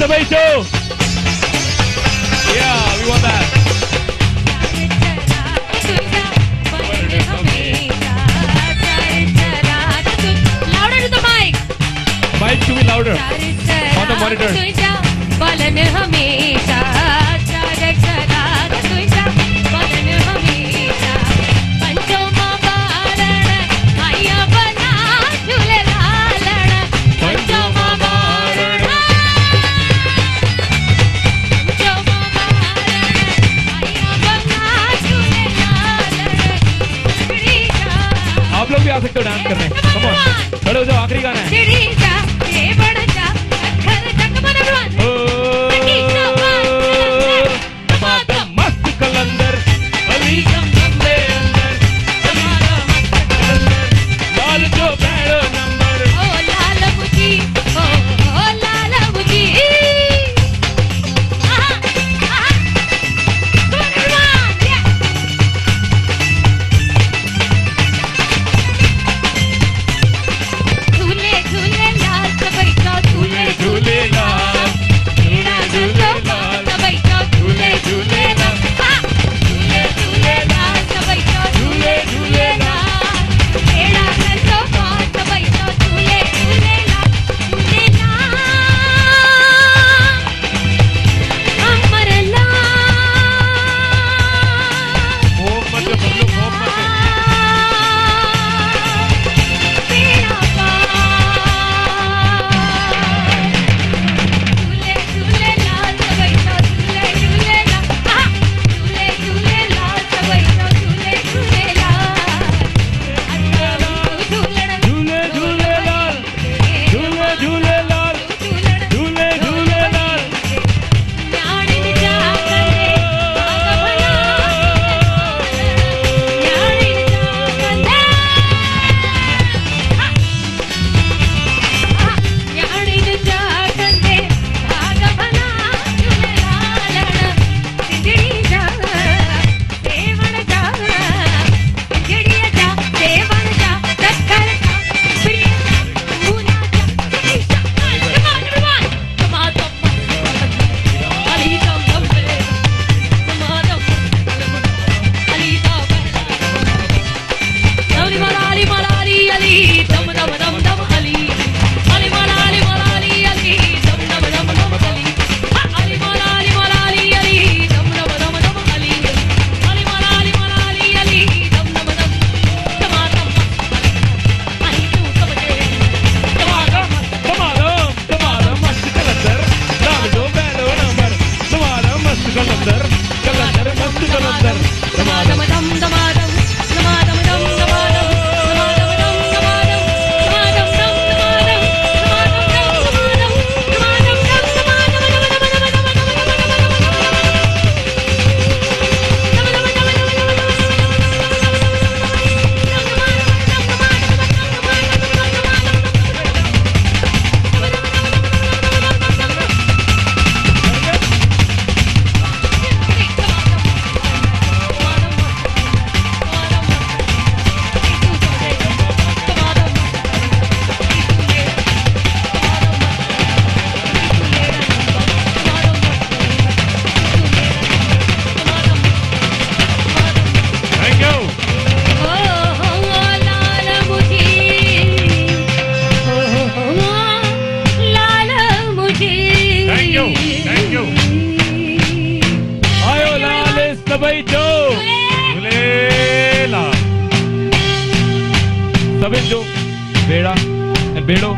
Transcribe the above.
Sabai show. Yeah, we want that. Louder to the mic. Mic to be louder on the monitor. बलन हमेशा चारक रात तुझा बलन हमेशा पंचोमा बारण आया बना झूले लालण पंचोमा बारण पंचोमा बारण आया बना झूले लालण आप लोग भी आ सकते हो डांस करने. Come on. खड़े हो जाओ, आखिरी गाना है. चिड़ी जा ये बड़ जा घर तक मन भगवान मस्त कलंदर अली गंगे अंदर लाल जो बैठो नंबर ओ लाल मुझी ओ लाल मुझी झूले झूले लाल सबई का झूले झूले लाल झूला झूले लाल सबई का झूले झूले लाल झूले झूले लाल सबई का झूले झूले लाल एड़ा करतो पास सबई का झूले झूले लाल अमर लाल मोहम्मद बल्लू मोहम्मद तेरा झूले झूले लाल सबई का झूले झूले लाल झूले झूले लाल सबई का झूले झूले लाल झूलण झूले झूले लाल झूले झूले लाल झूले झूले लाल ஞானின் ஜாகலே ஞானின் ஜாகலே ஞானின் ஜாகலே भागवना झूले लालण सिंधड़ी जा सेवण जा सिंधड़ी जा सेवण जा दक्कर जा प्रिय पूना जा टमाटम अली दम दम टमाटम अली दम अली मलाली मलाली अली दम दम दम दम अली अली मलाली मलाली अली दम दम दम दम अली अली मलाली मलाली अली दम दम दम दम अली अली मलाली मलाली अली दम दम दम टमाटम अली तू समझे टमाटम तुम्हारा मस्त कलंदर लाल जो बैठो नंबर तुम्हारा मस्त कलंदर कलंदर मस्त कलंदर टमाटम दम टमाटम टमाटम दम टमाटम टमाटम दम टमाटम टमाटम दम टमाटम टमाटम दम Thank you. लाल मुझी लाल मुझी Thank you. Thank you. आयो लाल सबई जो झूले लाल सबई जो बेड़ा बेड़ो